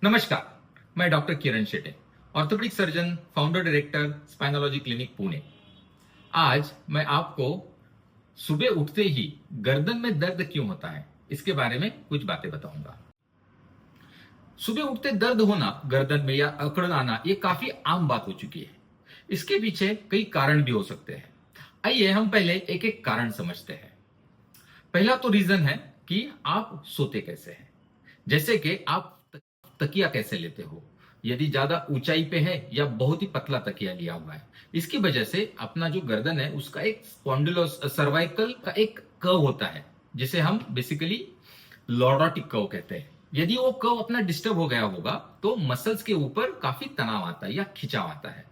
नमस्कार, मैं doctor Kiran Shete, orthopaedic surgeon, founder director, Spinology clinic Pune. आज मैं आपको सुबह उठते ही गर्दन में दर्द क्यों होता है, इसके बारे में कुछ बातें बताऊंगा। सुबह उठते दर्द होना गर्दन में या अकड़न आना ये काफी आम बात हो चुकी है। इसके पीछे कई कारण भी हो सकते हैं। आइए हम पहले एक एक कारण समझते हैं। पहला तो रीजन है कि आप सोते कैसे हैं। जैसे कि आप तकिया कैसे लेते हो, यदि ज्यादा ऊंचाई पे है या बहुत ही पतला तकिया लिया हुआ है। इसकी वजह से अपना जो गर्दन है उसका एक स्पॉन्डिलोस सर्वाइकल का एक कर्व होता है, जिसे हम बेसिकली लॉर्डोटिक कर्व कहते हैं। यदि वो कर्व अपना डिस्टर्ब हो गया होगा तो मसल्स के ऊपर काफी तनाव आता है या खिंचाव आता है।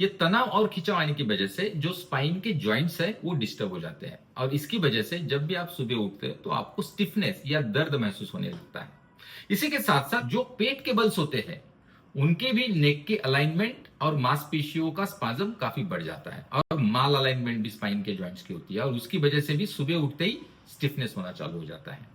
ये तनाव और खिंचाव आने की वजह से जो स्पाइन के जॉइंट्स है वो डिस्टर्ब हो जाते हैं, और इसकी वजह से जब भी आप सुबह उठते हैं तो आपको स्टिफनेस या दर्द महसूस होने लगता है। इसी के साथ साथ जो पेट के बल सोते हैं उनके भी नेक के अलाइनमेंट और मांसपेशियों का स्पाज्म काफी बढ़ जाता है, और माल अलाइनमेंट भी स्पाइन के जॉइंट्स की होती है, और उसकी वजह से भी सुबह उठते ही स्टिफनेस होना चालू हो जाता है।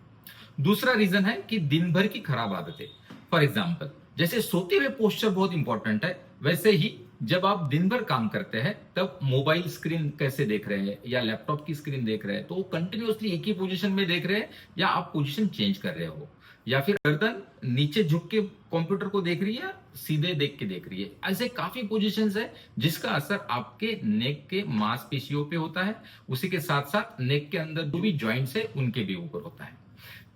दूसरा रीजन है कि दिन भर की खराब आदतें। फॉर एग्जाम्पल, जैसे सोते हुए पोस्चर बहुत इंपॉर्टेंट है, वैसे ही जब आप दिन भर काम करते हैं तब मोबाइल स्क्रीन कैसे देख रहे हैं या लैपटॉप की स्क्रीन देख रहे हैं, तो कंटिन्यूअसली एक ही पोजीशन में देख रहे हैं या आप पोजीशन चेंज कर रहे हो, या फिर गर्दन नीचे झुक के कंप्यूटर को देख रही है, सीधे देख के देख रही है। ऐसे काफी पोजीशंस है जिसका असर आपके नेक के मांसपेशियों पे होता है। उसी के साथ साथ नेक के अंदर जो भी जॉइंट्स है उनके भी ऊपर होता है।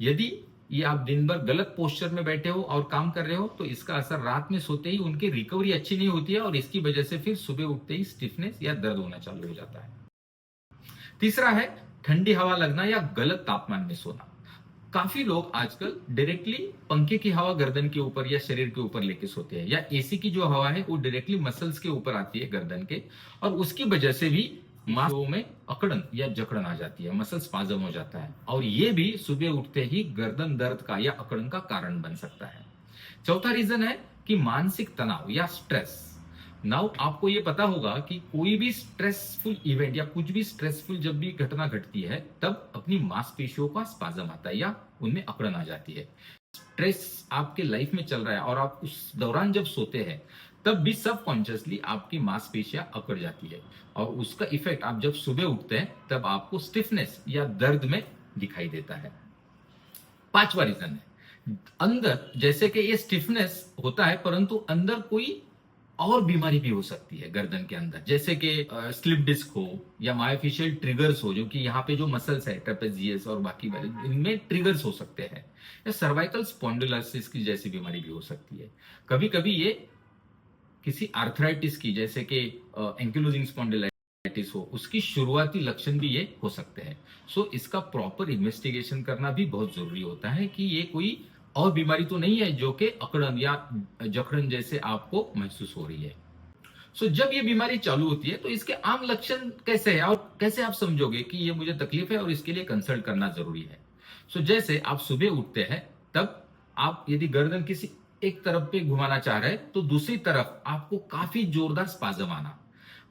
यदि ये आप दिन भर गलत पोस्चर में बैठे हो और काम कर रहे हो तो इसका असर रात में सोते ही उनकी रिकवरी अच्छी नहीं होती है, और इसकी वजह से फिर सुबह उठते ही स्टिफनेस या दर्द होना चालू हो जाता है। तीसरा है ठंडी हवा लगना या गलत तापमान में सोना। काफी लोग आजकल डायरेक्टली पंखे की हवा गर्दन के ऊपर या शरीर के ऊपर लेके सोते हैं, या एसी की जो हवा है वो डायरेक्टली मसल्स के ऊपर आती है गर्दन के, और उसकी वजह से भी मांसपेशियों में अकड़न या जकड़न आ जाती है, मसल स्पाज्म हो जाता है, और ये भी सुबह उठते ही गर्दन दर्द का या अकड़न का कारण बन सकता है। चौथा रीजन है कि मानसिक तनाव या स्ट्रेस। नाउ आपको ये पता होगा कि कोई भी स्ट्रेसफुल इवेंट या कुछ भी स्ट्रेसफुल जब भी घटना घटती है तब अपनी मांसपेशियों का स्पाज्म आता है या उनमें अकड़न आ जाती है। स्ट्रेस आपके लाइफ में चल रहा है और आप उस दौरान जब सोते हैं तब भी सबकॉन्शियसली आपकी मांसपेशियां अकड़ जाती है, और उसका इफेक्ट आप जब सुबह उठते हैं तब आपको स्टिफनेस या दर्द में दिखाई देता है। पांचवा रीजन है अंदर, जैसे कि ये स्टिफनेस होता है परंतु अंदर कोई और बीमारी भी हो सकती है गर्दन के अंदर, जैसे कि स्लिप डिस्क हो या मायोफेशियल ट्रिगर्स हो, जो कि यहाँ पे जो मसल्स है ट्रेपेजियस और बाकी वाले इनमें ट्रिगर्स हो सकते हैं, या सर्वाइकल स्पॉन्डिलोसिस की जैसी बीमारी भी हो सकती है। कभी कभी ये किसी आर्थराइटिस की, जैसे कि एंकिलोजिंग स्पॉन्डिलाइटिस हो, उसकी शुरुआती लक्षण भी ये हो सकते हैं। सो इसका प्रॉपर इन्वेस्टिगेशन करना भी बहुत जरूरी होता है कि ये कोई और बीमारी तो नहीं है जो कि अकड़न या जकड़न जैसे आपको महसूस हो रही है। सो जब ये बीमारी चालू होती है तो इसके आम लक्षण कैसे है और कैसे आप समझोगे कि ये मुझे तकलीफ है और इसके लिए कंसल्ट करना जरूरी है। सो जैसे आप सुबह उठते हैं तब आप यदि गर्दन किसी एक तरफ पे घुमाना चाह रहे हैं तो दूसरी तरफ आपको काफी जोरदार स्पाज्म आना,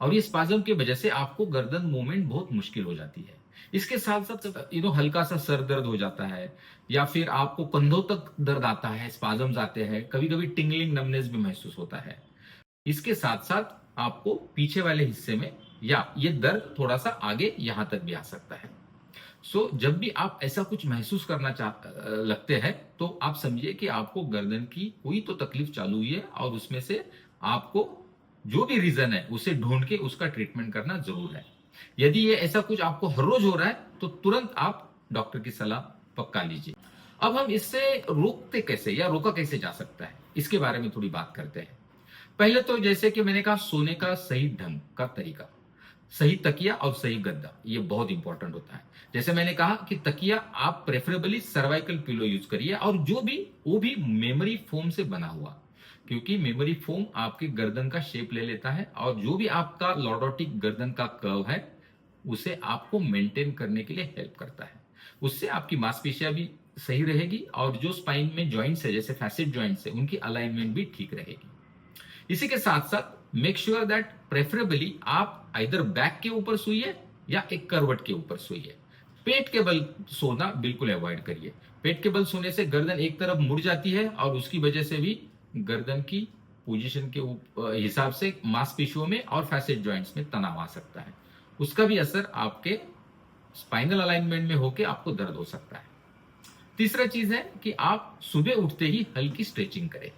और ये स्पाज्म की वजह से आपको गर्दन मूवमेंट बहुत मुश्किल हो जाती है। इसके साथ साथ हल्का सा सर दर्द हो जाता है, या फिर आपको कंधों तक दर्द आता है, स्पाज्म्स आते हैं, कभी कभी टिंगलिंग नमनेस भी महसूस होता है। इसके साथ साथ आपको पीछे वाले हिस्से में या ये दर्द थोड़ा सा आगे यहां तक भी आ सकता है। जब भी आप ऐसा कुछ महसूस करना लगते हैं तो आप समझिए कि आपको गर्दन की कोई तो तकलीफ चालू हुई है, और उसमें से आपको जो भी रीजन है उसे ढूंढ के उसका ट्रीटमेंट करना जरूर है। यदि ये ऐसा कुछ आपको हर रोज हो रहा है तो तुरंत आप डॉक्टर की सलाह पक्का लीजिए। अब हम इससे रोकते कैसे या रोका कैसे जा सकता है, इसके बारे में थोड़ी बात करते हैं। पहले तो जैसे कि मैंने कहा, सोने का सही ढंग का तरीका, सही तकिया और सही गद्दा, ये बहुत इंपॉर्टेंट होता है। जैसे मैंने कहा कि तकिया आप प्रेफरेबली सर्वाइकल पिलो यूज करिए, और वो भी मेमोरी फोम से बना हुआ, क्योंकि मेमोरी फोम आपके गर्दन का शेप ले लेता है, और जो भी आपका लॉर्डोटिक गर्दन का कर्व है उसे आपको मेंटेन करने के लिए हेल्प करता है। उससे आपकी मांसपेशियां भी सही रहेगी, और जो स्पाइन में जॉइंट्स है जैसे फैसेट जॉइंट्स है उनकी अलाइनमेंट भी ठीक रहेगी। इसी के साथ साथ मेक श्योर दैट प्रेफरेबली आप इधर बैक के ऊपर सोइए या एक करवट के ऊपर सोइए। पेट के बल सोना बिल्कुल अवॉइड करिए। पेट के बल सोने से गर्दन एक तरफ मुड़ जाती है और उसकी वजह से भी गर्दन की पोजीशन के हिसाब से मांसपेशियों में और फैसेट जॉइंट्स में तनाव आ सकता है। उसका भी असर आपके स्पाइनल अलाइनमेंट में होकर आपको दर्द हो सकता है। तीसरा चीज है कि आप सुबह उठते ही हल्की स्ट्रेचिंग करें।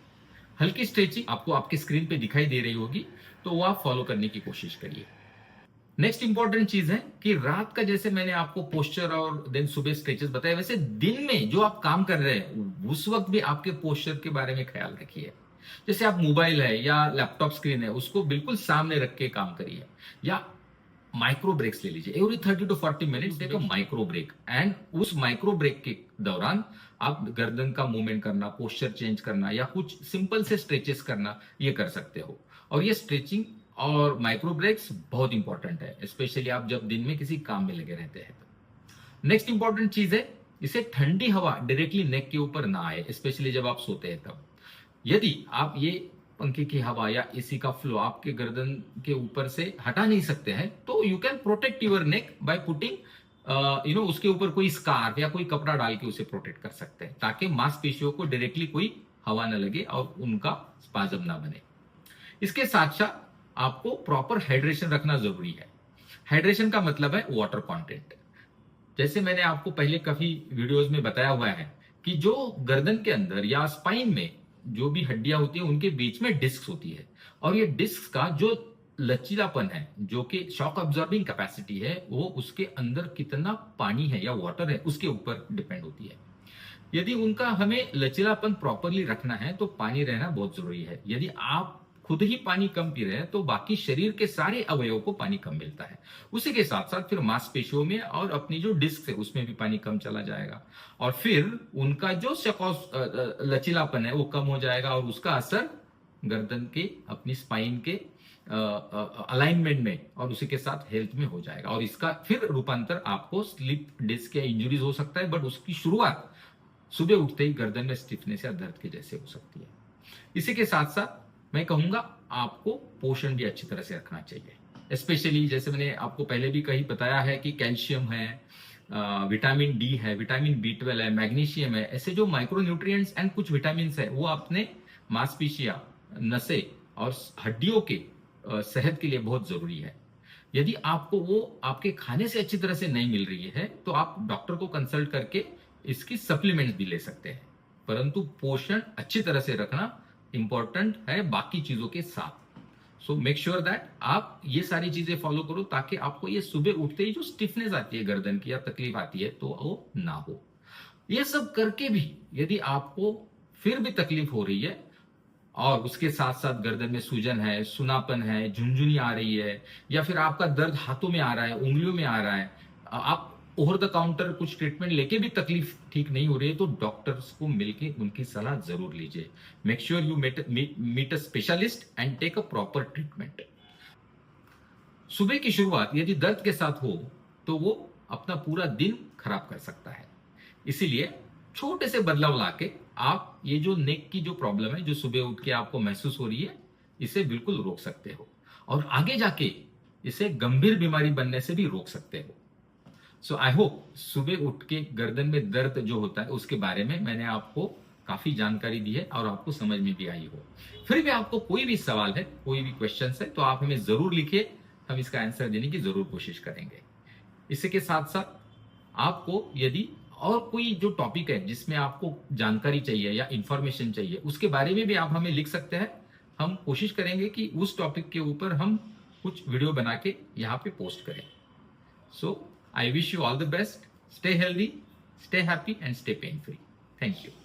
हल्की स्ट्रेचिंग आपको आपके स्क्रीन पे दिखाई दे रही होगी, तो वो आप फॉलो करने की कोशिश करिए। नेक्स्ट इंपॉर्टेंट चीज है कि रात का, जैसे मैंने आपको पोस्चर और देन सुबह स्ट्रेचेस बताए, वैसे दिन में जो आप काम कर रहे हैं उस वक्त भी आपके पोस्चर के बारे में ख्याल रखिए। जैसे आप मोबाइल है या लैपटॉप स्क्रीन है, उसको बिल्कुल सामने रख के काम करिए, या माइक्रो ब्रेक्स ले लीजिए। Every 30 to 40 minutes take a micro break, and उस माइक्रो ब्रेक के दौरान आप गर्दन का मूवमेंट करना, पोस्चर चेंज करना या कुछ सिंपल से स्ट्रेचेस करना, ये कर सकते हो। और ये स्ट्रेचिंग और माइक्रो ब्रेक्स बहुत इंपॉर्टेंट है, स्पेशली आप जब दिन में किसी काम में लगे रहते हैं तो। नेक्स्ट इंपॉर्टेंट चीज है, इसे ठंडी हवा डायरेक्टली नेक के ऊपर ना आए, स्पेशली जब आप सोते हैं तब। यदि आप ये पंखे की हवा या एसी का फ्लो आपके गर्दन के ऊपर से हटा नहीं सकते हैं, तो you can protect your neck by putting उसके ऊपर कोई स्कार्फ या कोई कपड़ा डाल के उसे प्रोटेक्ट कर सकते हैं, ताकि मांसपेशियों को डायरेक्टली कोई हवा न लगे और उनका स्पाज्म ना बने। इसके साथ साथ आपको प्रॉपर हाइड्रेशन रखना जरूरी है। हाइड्रेशन का मतलब है वाटर कंटेंट। जैसे मैंने आपको पहले काफी वीडियोस में बताया हुआ है कि जो गर्दन के अंदर या स्पाइन में जो भी हड्डियां होती है, उनके बीच में डिस्क होती है, और ये डिस्क का जो लचीलापन है, जो कि शॉक अब्जॉर्बिंग कैपेसिटी है, वो उसके अंदर कितना पानी है या वाटर है उसके ऊपर डिपेंड होती है। यदि उनका हमें लचीलापन प्रॉपरली रखना है तो पानी रहना बहुत जरूरी है। यदि आप खुद ही पानी कम पी रहे हैं तो बाकी शरीर के सारे अवयवों को पानी कम मिलता है। उसी के साथ साथ फिर मांसपेशियों में और अपनी जो डिस्क है उसमें भी पानी कम चला जाएगा, और फिर उनका जो लचीलापन है वो कम हो जाएगा, और उसका असर गर्दन के, अपनी स्पाइन के अलाइनमेंट में और उसी के साथ हेल्थ में हो जाएगा, और इसका फिर रूपांतर आपको स्लिप डिस्क या इंजुरीज हो सकता है। बट उसकी शुरुआत सुबह उठते ही गर्दन में स्टिफनेस या दर्द के जैसे हो सकती है। इसी के साथ साथ मैं कहूंगा आपको पोषण भी अच्छी तरह से रखना चाहिए। स्पेशली जैसे मैंने आपको पहले भी कहीं बताया है कि कैल्शियम है, विटामिन डी है, विटामिन B12 है, मैग्नीशियम है, ऐसे जो माइक्रो न्यूट्रिएंट्स एंड कुछ विटामिन है, वो अपने मांसपेशियां, नसें और हड्डियों के सेहत के लिए बहुत जरूरी है। यदि आपको वो आपके खाने से अच्छी तरह से नहीं मिल रही है तो आप डॉक्टर को कंसल्ट करके इसकी सप्लीमेंट्स भी ले सकते हैं, परंतु पोषण अच्छी तरह से रखना इंपॉर्टेंट है बाकी चीजों के साथ। सो मेक श्योर दैट आप ये सारी चीजें फॉलो करो, ताकि आपको ये सुबह उठते ही जो स्टिफनेस आती है गर्दन की या तकलीफ आती है तो वो ना हो। ये सब करके भी यदि आपको फिर भी तकलीफ हो रही है, और उसके साथ साथ गर्दन में सूजन है, सुनापन है, झुनझुनी आ रही है, या फिर आपका दर्द हाथों में आ रहा है, उंगलियों में आ रहा है, आप ओवर द काउंटर कुछ ट्रीटमेंट लेके भी तकलीफ ठीक नहीं हो रही है, तो डॉक्टर्स को मिलके उनकी सलाह जरूर लीजिए। Make sure you meet a specialist and take a proper treatment. सुबह की शुरुआत यदि दर्द के साथ हो तो वो अपना पूरा दिन खराब कर सकता है। इसीलिए छोटे से बदलाव लाके आप ये जो नेक की जो प्रॉब्लम है, जो सुबह उठ के आपको महसूस हो रही है, इसे बिल्कुल रोक सकते हो, और आगे जाके इसे गंभीर बीमारी बनने से भी रोक सकते हो। सो आई होप सुबह उठ के गर्दन में दर्द जो होता है उसके बारे में मैंने आपको काफी जानकारी दी है और आपको समझ में भी आई हो। फिर भी आपको कोई भी सवाल है, कोई भी क्वेश्चन है, तो आप हमें जरूर लिखिए, हम इसका आंसर देने की जरूर कोशिश करेंगे। इसी के साथ साथ आपको यदि और कोई जो टॉपिक है जिसमें आपको जानकारी चाहिए या इंफॉर्मेशन चाहिए, उसके बारे में भी आप हमें लिख सकते हैं। हम कोशिश करेंगे कि उस टॉपिक के ऊपर हम कुछ वीडियो बना के यहाँ पे पोस्ट करें। सो I wish you all the best. Stay healthy, stay happy, and stay pain free. Thank you.